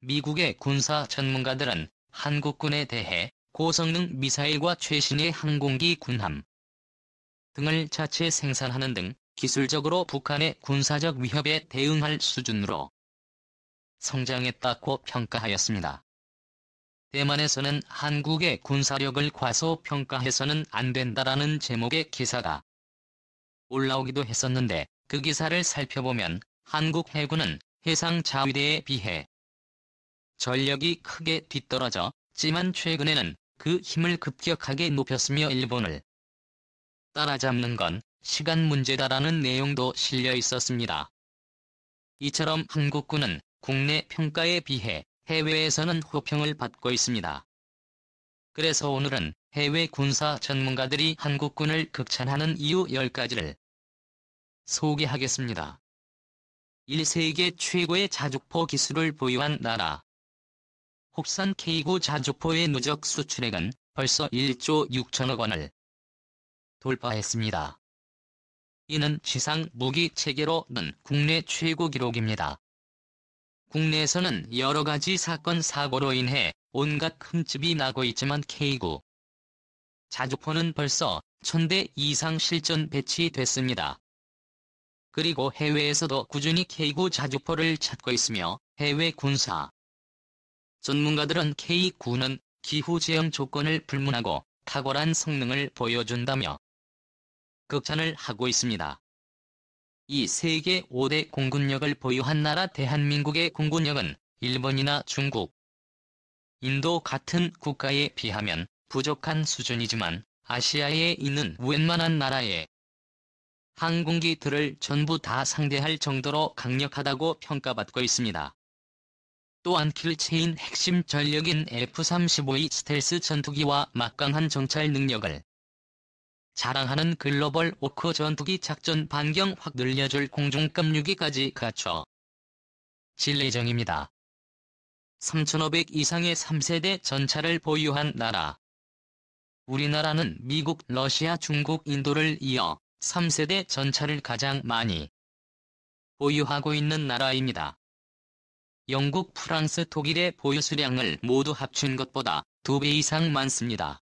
미국의 군사 전문가들은 한국군에 대해 고성능 미사일과 최신의 항공기 군함 등을 자체 생산하는 등 기술적으로 북한의 군사적 위협에 대응할 수준으로 성장했다고 평가하였습니다. 대만에서는 한국의 군사력을 과소평가해서는 안 된다라는 제목의 기사가 올라오기도 했었는데 그 기사를 살펴보면 한국 해군은 해상 자위대에 비해 전력이 크게 뒤떨어졌지만 최근에는 그 힘을 급격하게 높였으며 일본을 따라잡는 건 시간 문제다라는 내용도 실려 있었습니다. 이처럼 한국군은 국내 평가에 비해 해외에서는 호평을 받고 있습니다. 그래서 오늘은 해외 군사 전문가들이 한국군을 극찬하는 이유 10가지를 소개하겠습니다. 1. 세계 최고의 자주포 기술을 보유한 나라. 국산 K9 자주포의 누적 수출액은 벌써 1조 6천억 원을 돌파했습니다. 이는 지상 무기 체계로는 국내 최고 기록입니다. 국내에서는 여러 가지 사건 사고로 인해 온갖 흠집이 나고 있지만 K9 자주포는 벌써 1000대 이상 실전 배치됐습니다. 그리고 해외에서도 꾸준히 K9 자주포를 찾고 있으며 해외 군사 전문가들은 K9는 기후 제형 조건을 불문하고 탁월한 성능을 보여준다며 극찬을 하고 있습니다. 이 세계 5대 공군력을 보유한 나라 대한민국의 공군력은 일본이나 중국, 인도 같은 국가에 비하면 부족한 수준이지만 아시아에 있는 웬만한 나라의 항공기들을 전부 다 상대할 정도로 강력하다고 평가받고 있습니다. 또한 킬체인 핵심 전력인 F-35의 스텔스 전투기와 막강한 정찰 능력을 자랑하는 글로벌 오크 전투기 작전 반경 확 늘려줄 공중급 6기까지 갖춰 질 예정입니다. 3,500 이상의 3세대 전차를 보유한 나라. 우리나라는 미국, 러시아, 중국, 인도를 이어 3세대 전차를 가장 많이 보유하고 있는 나라입니다. 영국, 프랑스, 독일의 보유 수량을 모두 합친 것보다 2배 이상 많습니다.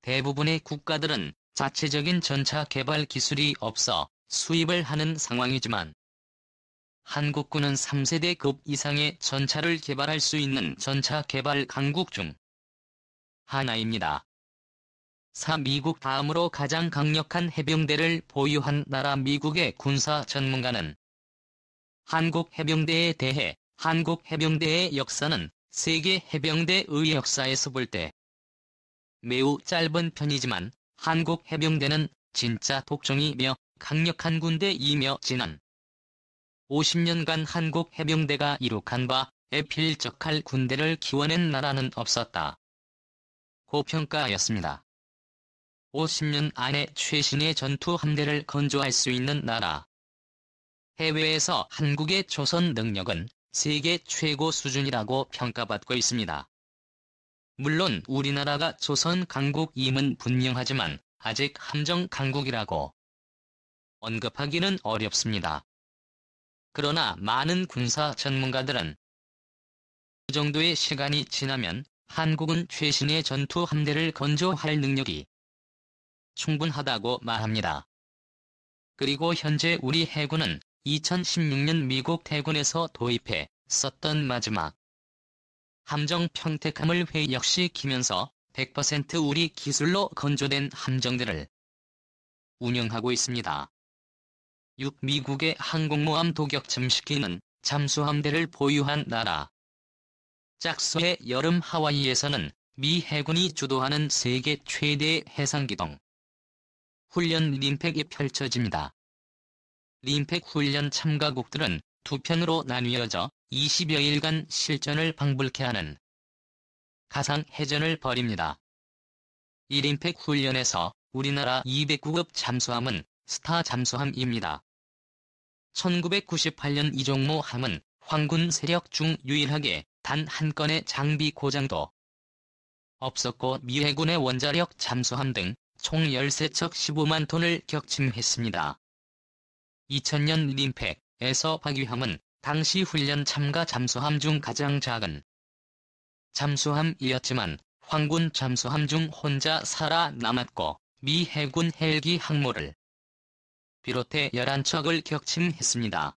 대부분의 국가들은 자체적인 전차 개발 기술이 없어 수입을 하는 상황이지만 한국군은 3세대급 이상의 전차를 개발할 수 있는 전차 개발 강국 중 하나입니다. 4. 미국 다음으로 가장 강력한 해병대를 보유한 나라. 미국의 군사 전문가는 한국 해병대에 대해 한국 해병대의 역사는 세계 해병대의 역사에서 볼 때 매우 짧은 편이지만 한국 해병대는 진짜 독종이며 강력한 군대이며 지난 50년간 한국 해병대가 이룩한 바에 필적할 군대를 키워낸 나라는 없었다 고 평가하였습니다. 50년 안에 최신의 전투 함대를 건조할 수 있는 나라. 해외에서 한국의 조선 능력은 세계 최고 수준이라고 평가받고 있습니다. 물론 우리나라가 조선 강국임은 분명하지만 아직 함정 강국이라고 언급하기는 어렵습니다. 그러나 많은 군사 전문가들은 그 정도의 시간이 지나면 한국은 최신의 전투 함대를 건조할 능력이 충분하다고 말합니다. 그리고 현재 우리 해군은 2016년 미국 해군에서 도입해 썼던 마지막 함정 평택함을 회역시키면서 100% 우리 기술로 건조된 함정들을 운영하고 있습니다. 6. 미국의 항공모함 도격침시키는 잠수함대를 보유한 나라. 짝수의 여름 하와이에서는 미 해군이 주도하는 세계 최대의 해상기동 훈련 림팩이 펼쳐집니다. 림팩 훈련 참가국들은 두 편으로 나뉘어져 20여일간 실전을 방불케 하는 가상 해전을 벌입니다. 이 림팩 훈련에서 우리나라 209급 잠수함은 스타 잠수함입니다. 1998년 이종모함은 황군 세력 중 유일하게 단 한 건의 장비 고장도 없었고 미 해군의 원자력 잠수함 등 총 13척 15만 톤을 격침했습니다. 2000년 림팩에서 박위함은 당시 훈련 참가 잠수함 중 가장 작은 잠수함이었지만 황군 잠수함 중 혼자 살아남았고 미 해군 헬기 항모를 비롯해 11척을 격침했습니다.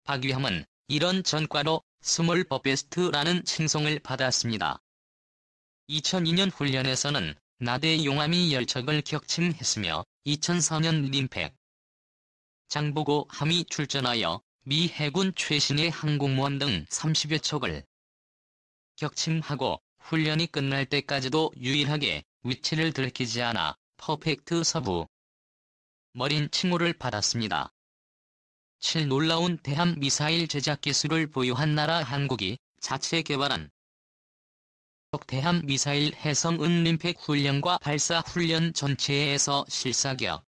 박위함은 이런 전과로 스몰 버베스트라는 칭송을 받았습니다. 2002년 훈련에서는 나대 용암이 10척을 격침했으며 2004년 림팩 장보고 함이 출전하여 미 해군 최신의 항공모함 등 30여 척을 격침하고 훈련이 끝날 때까지도 유일하게 위치를 들키지 않아 퍼펙트 서부 머린 칭호를 받았습니다. 7. 놀라운 대함 미사일 제작 기술을 보유한 나라 한국이 자체 개발한 대함 미사일 해성 은림팩 훈련과 발사 훈련 전체에서 실사격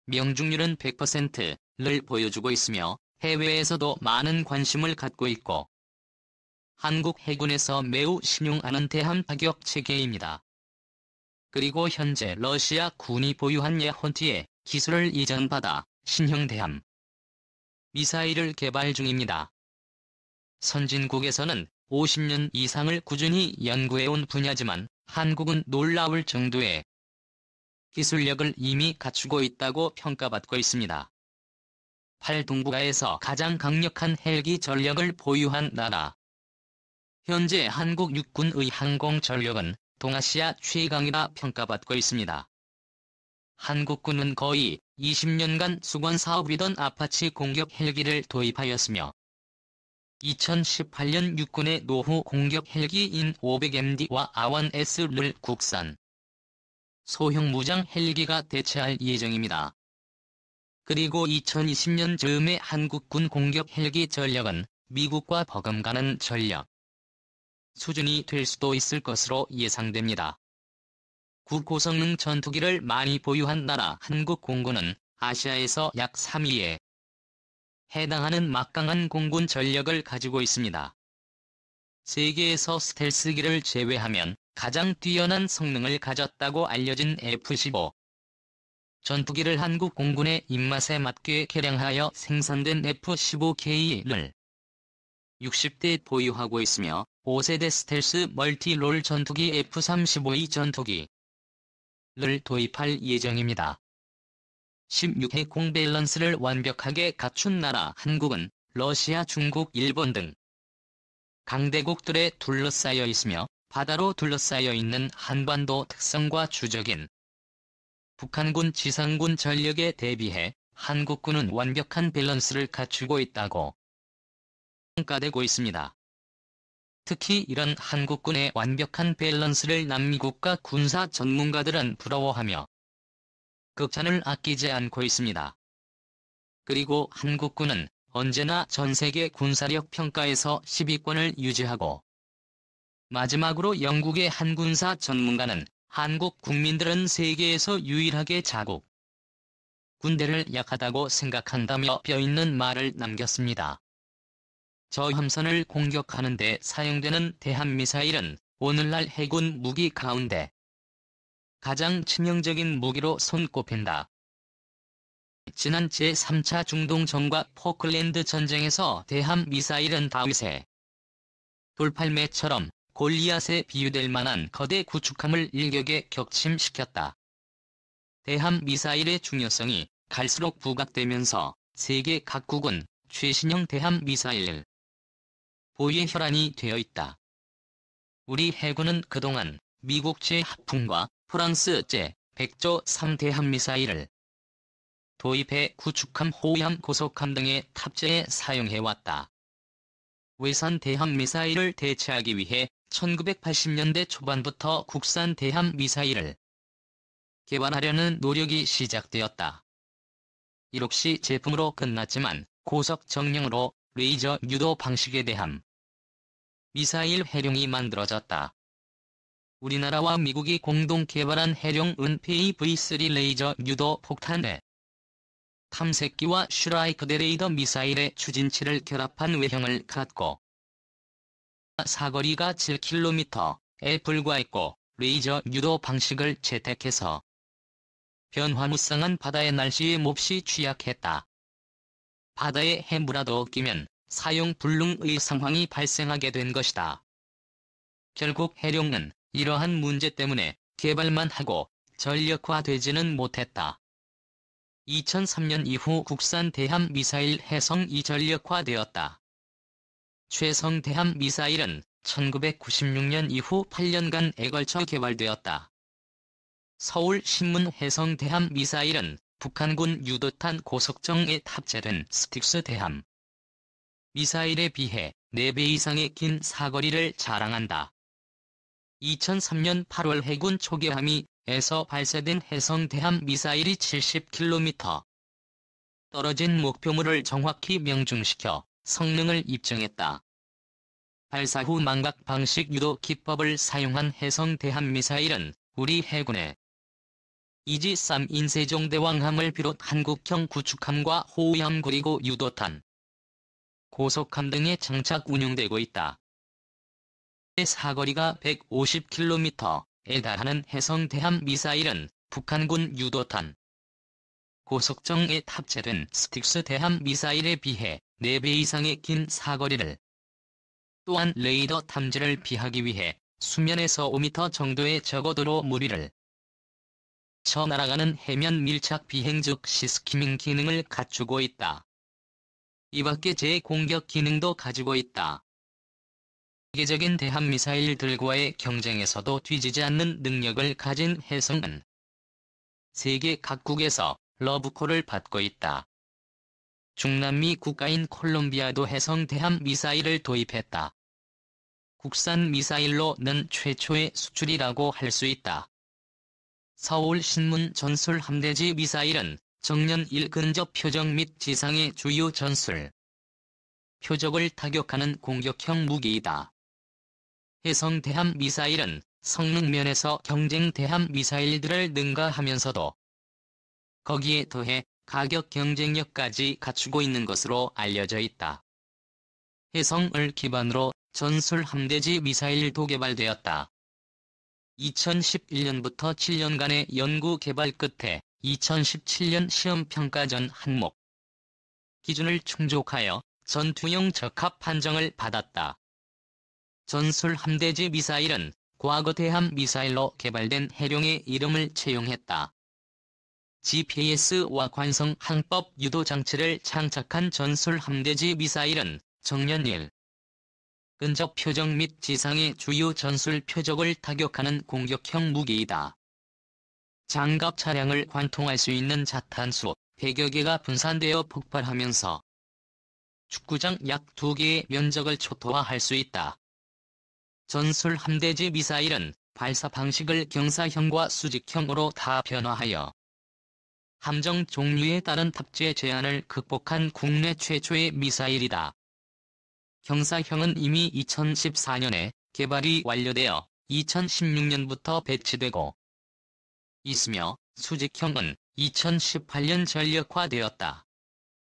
명중률은 100%를 보여주고 있으며 해외에서도 많은 관심을 갖고 있고 한국 해군에서 매우 신용하는 대함 타격 체계입니다. 그리고 현재 러시아 군이 보유한 예헌티의 기술을 이전받아 신형 대함 미사일을 개발 중입니다. 선진국에서는 50년 이상을 꾸준히 연구해온 분야지만 한국은 놀라울 정도의 기술력을 이미 갖추고 있다고 평가받고 있습니다. 8. 동북아에서 가장 강력한 헬기 전력을 보유한 나라. 현재 한국 육군의 항공 전력은 동아시아 최강이라 평가받고 있습니다. 한국군은 거의 20년간 수건 사업이던 아파치 공격 헬기를 도입하였으며 2018년 육군의 노후 공격 헬기인 500MD와 아원-S를 국산 소형 무장 헬기가 대체할 예정입니다. 그리고 2020년 즈음에 한국군 공격 헬기 전력은 미국과 버금가는 전력 수준이 될 수도 있을 것으로 예상됩니다. 고성능 전투기를 많이 보유한 나라 한국 공군은 아시아에서 약 3위에 해당하는 막강한 공군 전력을 가지고 있습니다. 세계에서 스텔스기를 제외하면 가장 뛰어난 성능을 가졌다고 알려진 F-15 전투기를 한국 공군의 입맛에 맞게 개량하여 생산된 F-15K를 60대 보유하고 있으며 5세대 스텔스 멀티롤 전투기 F-35E 전투기를 도입할 예정입니다. 16회 공밸런스를 완벽하게 갖춘 나라 한국은 러시아, 중국, 일본 등 강대국들에 둘러싸여 있으며 바다로 둘러싸여 있는 한반도 특성과 주적인 북한군 지상군 전력에 대비해 한국군은 완벽한 밸런스를 갖추고 있다고 평가되고 있습니다. 특히 이런 한국군의 완벽한 밸런스를 남미국가 군사 전문가들은 부러워하며 극찬을 아끼지 않고 있습니다. 그리고 한국군은 언제나 전세계 군사력 평가에서 10위권을 유지하고 마지막으로 영국의 한 군사 전문가는 한국 국민들은 세계에서 유일하게 자국 군대를 약하다고 생각한다며 뼈있는 말을 남겼습니다. 저 함선을 공격하는 데 사용되는 대함미사일은 오늘날 해군 무기 가운데 가장 치명적인 무기로 손꼽힌다. 지난 제3차 중동전과 포클랜드 전쟁에서 대함미사일은 다윗의 돌팔매처럼 골리앗에 비유될 만한 거대 구축함을 일격에 격침시켰다. 대함미사일의 중요성이 갈수록 부각되면서 세계 각국은 최신형 대함미사일 보유에 혈안이 되어 있다. 우리 해군은 그동안 미국 제-하풍과 프랑스 제-100조 3대함미사일을 도입해 구축함, 호위함, 고속함 등의 탑재에 사용해왔다. 외산 대함미사일을 대체하기 위해 1980년대 초반부터 국산 대함미사일을 개발하려는 노력이 시작되었다. 이록시 제품으로 끝났지만 고속 정령으로 레이저 유도 방식의 대함 미사일 해룡이 만들어졌다. 우리나라와 미국이 공동 개발한 해룡 은페이 V3 레이저 유도 폭탄대 탐색기와 슈라이크대 레이더 미사일의 추진치를 결합한 외형을 갖고 사거리가 7km에 불과했고 레이저 유도 방식을 채택해서 변화무쌍한 바다의 날씨에 몹시 취약했다. 바다에 해무라도 끼면 사용 불능의 상황이 발생하게 된 것이다. 결국 해룡은 이러한 문제 때문에 개발만 하고 전력화되지는 못했다. 2003년 이후 국산 대함 미사일 해성-2 전력화되었다. 최성 대함 미사일은 1996년 이후 8년간에 걸쳐 개발되었다. 서울신문 해성 대함 미사일은 북한군 유도탄 고속정에 탑재된 스틱스 대함 미사일에 비해 4배 이상의 긴 사거리를 자랑한다. 2003년 8월 해군 초계함에서 발사된 해성 대함 미사일이 70km 떨어진 목표물을 정확히 명중시켜 성능을 입증했다. 발사 후 망각 방식 유도 기법을 사용한 해성 대함 미사일은 우리 해군의 이지-3 인세종대왕함을 비롯 한국형 구축함과 호위함 그리고 유도탄, 고속함 등에 장착 운용되고 있다. 사거리가 150km에 달하는 해성 대함 미사일은 북한군 유도탄, 고속정에 탑재된 스틱스 대함 미사일에 비해 4배 이상의 긴 사거리를, 또한 레이더 탐지를 피하기 위해 수면에서 5m 정도의 저고도로 무리를 쳐 날아가는 해면 밀착 비행 즉시 스키밍 기능을 갖추고 있다. 이 밖에 제공격 기능도 가지고 있다. 세계적인 대함 미사일들과의 경쟁에서도 뒤지지 않는 능력을 가진 해성은 세계 각국에서 러브콜을 받고 있다. 중남미 국가인 콜롬비아도 해성 대함 미사일을 도입했다. 국산 미사일로는 최초의 수출이라고 할 수 있다. 서울신문 전술 함대지 미사일은 정년 1 근접 표적 및 지상의 주요 전술 표적을 타격하는 공격형 무기이다. 해성 대함 미사일은 성능 면에서 경쟁 대함 미사일들을 능가하면서도 거기에 더해 가격 경쟁력까지 갖추고 있는 것으로 알려져 있다. 해성을 기반으로 전술 함대지 미사일도 개발되었다. 2011년부터 7년간의 연구 개발 끝에 2017년 시험평가전 항목 기준을 충족하여 전투용 적합 판정을 받았다. 전술 함대지 미사일은 과거 대함 미사일로 개발된 해룡의 이름을 채용했다. GPS와 관성 항법 유도 장치를 장착한 전술 함대지 미사일은 정년 1 근접 표적 및 지상의 주요 전술 표적을 타격하는 공격형 무기이다. 장갑 차량을 관통할 수 있는 자탄 수 100여 개가 분산되어 폭발하면서 축구장 약 2개의 면적을 초토화할 수 있다. 전술 함대지 미사일은 발사 방식을 경사형과 수직형으로 다 변화하여 함정 종류에 따른 탑재 제한을 극복한 국내 최초의 미사일이다. 경사형은 이미 2014년에 개발이 완료되어 2016년부터 배치되고 있으며 수직형은 2018년 전력화되었다.